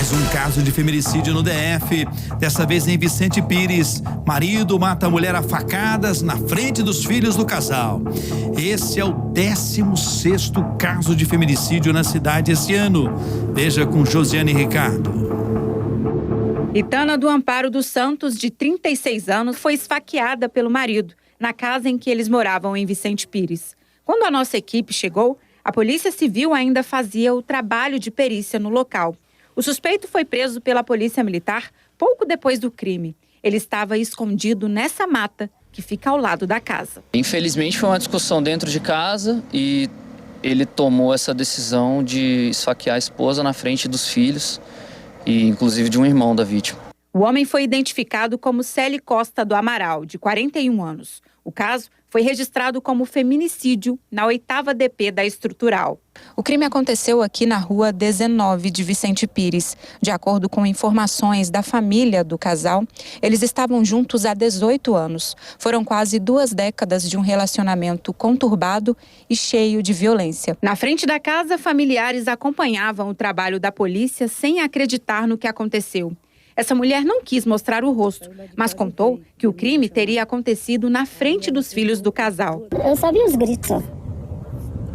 Mais um caso de feminicídio no DF, dessa vez em Vicente Pires. Marido mata a mulher a facadas na frente dos filhos do casal. Esse é o 16º caso de feminicídio na cidade esse ano. Veja com Josiane Ricardo. Itana do Amparo dos Santos, de 36 anos, foi esfaqueada pelo marido na casa em que eles moravam em Vicente Pires. Quando a nossa equipe chegou, a Polícia Civil ainda fazia o trabalho de perícia no local. O suspeito foi preso pela Polícia Militar pouco depois do crime. Ele estava escondido nessa mata que fica ao lado da casa. Infelizmente foi uma discussão dentro de casa e ele tomou essa decisão de esfaquear a esposa na frente dos filhos e inclusive de um irmão da vítima. O homem foi identificado como Célio Costa do Amaral, de 41 anos. O caso foi registrado como feminicídio na 8ª DP da Estrutural. O crime aconteceu aqui na rua 19 de Vicente Pires. De acordo com informações da família do casal, eles estavam juntos há 18 anos. Foram quase 2 décadas de um relacionamento conturbado e cheio de violência. Na frente da casa, familiares acompanhavam o trabalho da polícia sem acreditar no que aconteceu. Essa mulher não quis mostrar o rosto, mas contou que o crime teria acontecido na frente dos filhos do casal. Eu só vi os gritos, só.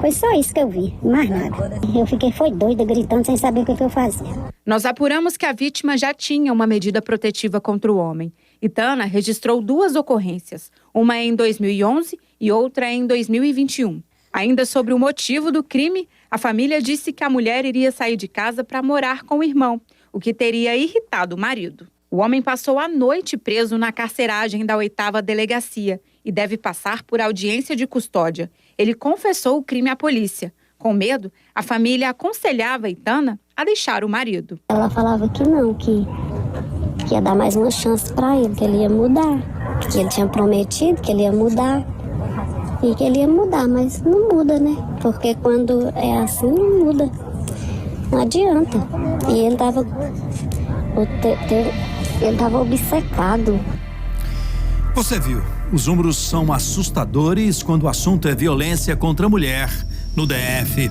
Foi só isso que eu vi, mais nada. Eu foi doida, gritando, sem saber o que eu fazia. Nós apuramos que a vítima já tinha uma medida protetiva contra o homem. Itana registrou 2 ocorrências, uma em 2011 e outra em 2021. Ainda sobre o motivo do crime, a família disse que a mulher iria sair de casa para morar com o irmão, o que teria irritado o marido. O homem passou a noite preso na carceragem da 8ª Delegacia e deve passar por audiência de custódia. Ele confessou o crime à polícia. Com medo, a família aconselhava a Itana a deixar o marido. Ela falava que não, que ia dar mais uma chance para ele, que ele ia mudar. Que ele tinha prometido que ele ia mudar. E que ele ia mudar, mas não muda, né? Porque quando é assim, não muda. Não adianta. E ele estava obcecado. Você viu, os números são assustadores quando o assunto é violência contra a mulher no DF.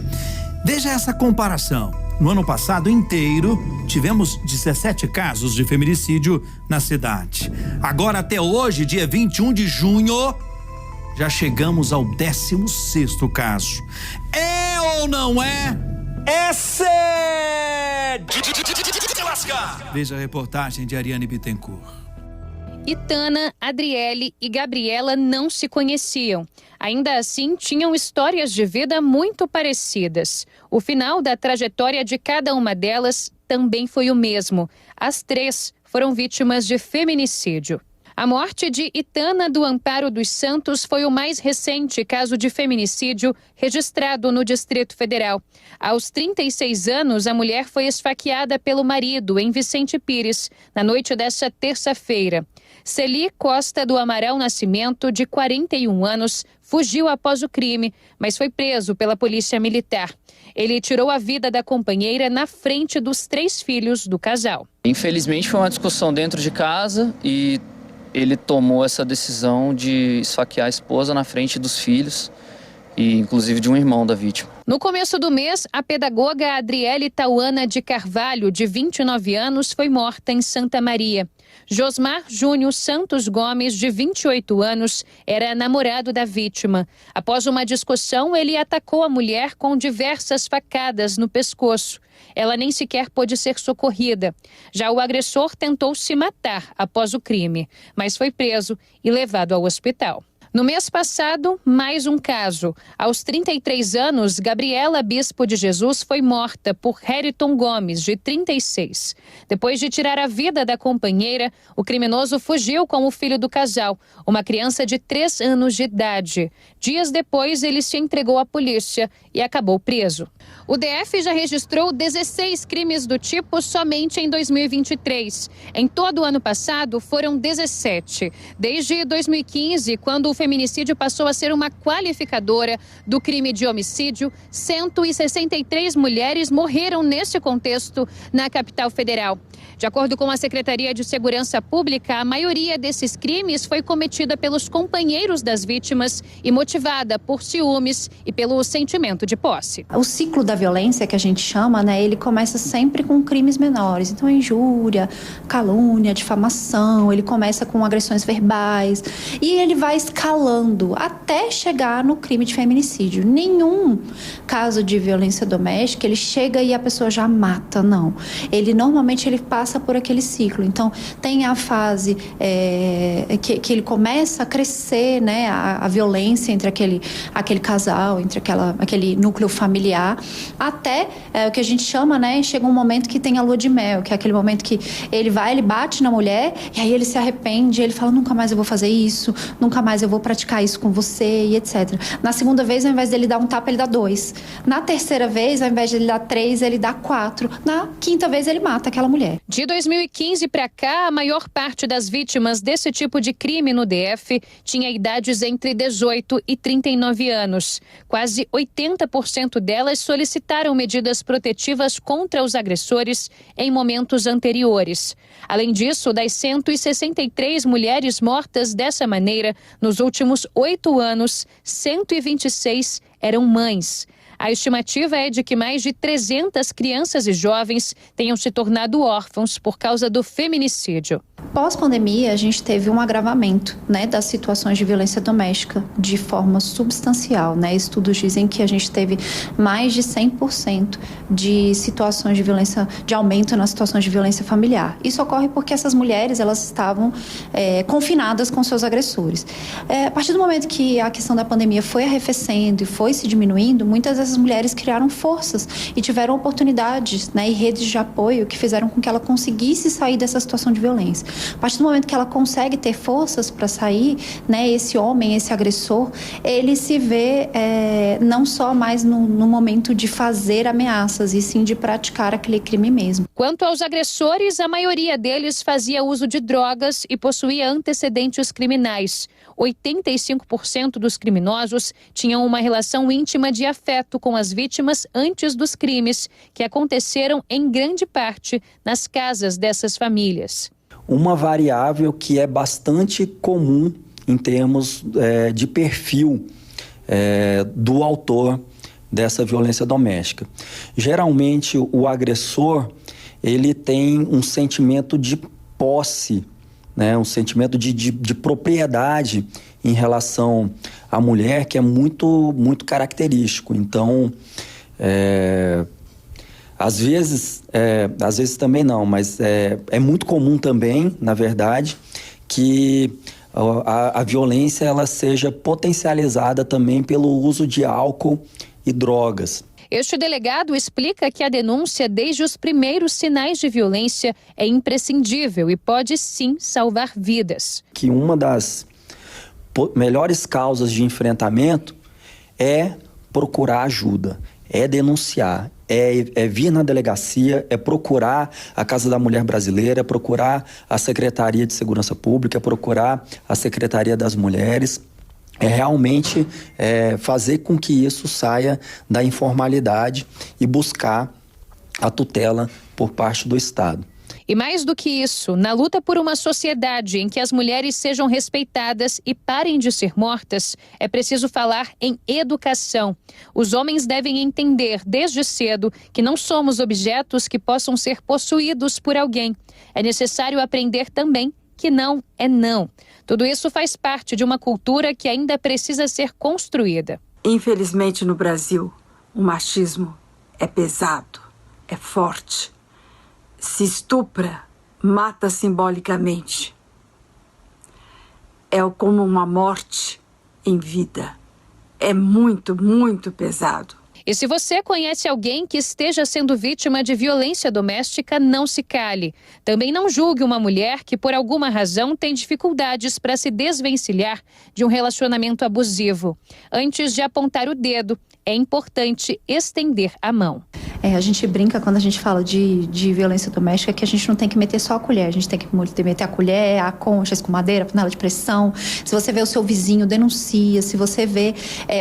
Veja essa comparação. No ano passado inteiro, tivemos 17 casos de feminicídio na cidade. Agora, até hoje, dia 21 de junho, já chegamos ao 16º caso. É ou não é? Essa é de lascar. Veja a reportagem de Ariane Bittencourt. Itana, Adriele e Gabriela não se conheciam. Ainda assim, tinham histórias de vida muito parecidas. O final da trajetória de cada uma delas também foi o mesmo. As 3 foram vítimas de feminicídio. A morte de Itana do Amparo dos Santos foi o mais recente caso de feminicídio registrado no Distrito Federal. Aos 36 anos, a mulher foi esfaqueada pelo marido em Vicente Pires, na noite desta terça-feira. Celi Costa do Amaral Nascimento, de 41 anos, fugiu após o crime, mas foi preso pela Polícia Militar. Ele tirou a vida da companheira na frente dos 3 filhos do casal. Infelizmente foi uma discussão dentro de casa e ele tomou essa decisão de esfaquear a esposa na frente dos filhos e inclusive de um irmão da vítima. No começo do mês, a pedagoga Adriele Tauana de Carvalho, de 29 anos, foi morta em Santa Maria. Josmar Júnior Santos Gomes, de 28 anos, era namorado da vítima. Após uma discussão, ele atacou a mulher com diversas facadas no pescoço. Ela nem sequer pôde ser socorrida. Já o agressor tentou se matar após o crime, mas foi preso e levado ao hospital. No mês passado, mais um caso. Aos 33 anos, Gabriela Bispo de Jesus foi morta por Heriton Gomes, de 36. Depois de tirar a vida da companheira, o criminoso fugiu com o filho do casal, uma criança de 3 anos de idade. Dias depois, ele se entregou à polícia e acabou preso. O DF já registrou 16 crimes do tipo somente em 2023. Em todo o ano passado, foram 17. Desde 2015, quando o feminicídio passou a ser uma qualificadora do crime de homicídio. 163 mulheres morreram neste contexto na capital federal. De acordo com a Secretaria de Segurança Pública, a maioria desses crimes foi cometida pelos companheiros das vítimas e motivada por ciúmes e pelo sentimento de posse. O ciclo da violência, que a gente chama, né, ele começa sempre com crimes menores. Então, injúria, calúnia, difamação, ele começa com agressões verbais e ele vai escalando até chegar no crime de feminicídio. Nenhum caso de violência doméstica, ele chega e a pessoa já mata, não. Normalmente ele passa por aquele ciclo. Então, tem a fase que ele começa a crescer, né, a violência entre aquele casal, entre aquele núcleo familiar, até o que a gente chama, né, chega um momento que tem a lua de mel, que é aquele momento que ele bate na mulher e aí ele se arrepende, ele fala, nunca mais eu vou fazer isso, nunca mais eu vou praticar isso com você e etc. Na segunda vez, ao invés dele dar um tapa, ele dá 2. Na terceira vez, ao invés de ele dar 3, ele dá 4. Na quinta vez, ele mata aquela mulher. De 2015 para cá, a maior parte das vítimas desse tipo de crime no DF tinha idades entre 18 e 39 anos. Quase 80% delas solicitaram medidas protetivas contra os agressores em momentos anteriores. Além disso, das 163 mulheres mortas dessa maneira, nos últimos 8 anos, 126 eram mães. A estimativa é de que mais de 300 crianças e jovens tenham se tornado órfãos por causa do feminicídio. Pós-pandemia, a gente teve um agravamento, né, das situações de violência doméstica de forma substancial, né? Estudos dizem que a gente teve mais de 100% de situações de violência, de aumento nas situações de violência familiar. Isso ocorre porque essas mulheres, elas estavam confinadas com seus agressores. A partir do momento que a questão da pandemia foi arrefecendo e foi se diminuindo, muitas dessas mulheres criaram forças e tiveram oportunidades, né, e redes de apoio que fizeram com que ela conseguisse sair dessa situação de violência. A partir do momento que ela consegue ter forças para sair, né, esse homem, esse agressor, ele se vê não só mais no momento de fazer ameaças, e sim de praticar aquele crime mesmo. Quanto aos agressores, a maioria deles fazia uso de drogas e possuía antecedentes criminais. 85% dos criminosos tinham uma relação íntima de afeto com as vítimas antes dos crimes, que aconteceram em grande parte nas casas dessas famílias. Uma variável que é bastante comum em termos de perfil do autor dessa violência doméstica. Geralmente, o agressor, ele tem um sentimento de posse, né, um sentimento de propriedade em relação à mulher, que é muito, muito característico. Então, às vezes também não, mas é muito comum também, na verdade, que a violência ela seja potencializada também pelo uso de álcool e drogas. Este delegado explica que a denúncia desde os primeiros sinais de violência é imprescindível e pode sim salvar vidas. Que uma das melhores causas de enfrentamento é procurar ajuda, é denunciar, é vir na delegacia, é procurar a Casa da Mulher Brasileira, é procurar a Secretaria de Segurança Pública, é procurar a Secretaria das Mulheres. É realmente fazer com que isso saia da informalidade e buscar a tutela por parte do Estado. E mais do que isso, na luta por uma sociedade em que as mulheres sejam respeitadas e parem de ser mortas, é preciso falar em educação. Os homens devem entender desde cedo que não somos objetos que possam ser possuídos por alguém. É necessário aprender também que não é não. Tudo isso faz parte de uma cultura que ainda precisa ser construída. Infelizmente, no Brasil, o machismo é pesado, é forte. Se estupra, mata simbolicamente. É como uma morte em vida. É muito, muito pesado. E se você conhece alguém que esteja sendo vítima de violência doméstica, não se cale. Também não julgue uma mulher que, por alguma razão, tem dificuldades para se desvencilhar de um relacionamento abusivo. Antes de apontar o dedo, é importante estender a mão. A gente brinca quando a gente fala de violência doméstica que a gente não tem que meter só a colher, a gente tem que meter a colher, a concha, a escumadeira, a panela de pressão. Se você vê o seu vizinho, denuncia. Se você vê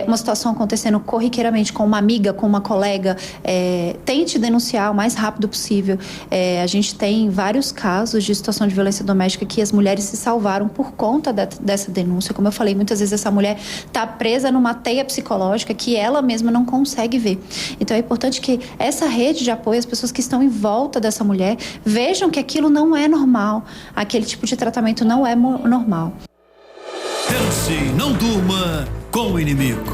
uma situação acontecendo corriqueiramente com uma amiga, com uma colega, tente denunciar o mais rápido possível. A gente tem vários casos de situação de violência doméstica que as mulheres se salvaram por conta dessa denúncia. Como eu falei, muitas vezes essa mulher está presa numa teia psicológica que ela mesma não consegue ver. Então é importante que essa rede de apoio, as pessoas que estão em volta dessa mulher, vejam que aquilo não é normal, aquele tipo de tratamento não é normal. Pense, não durma com o inimigo.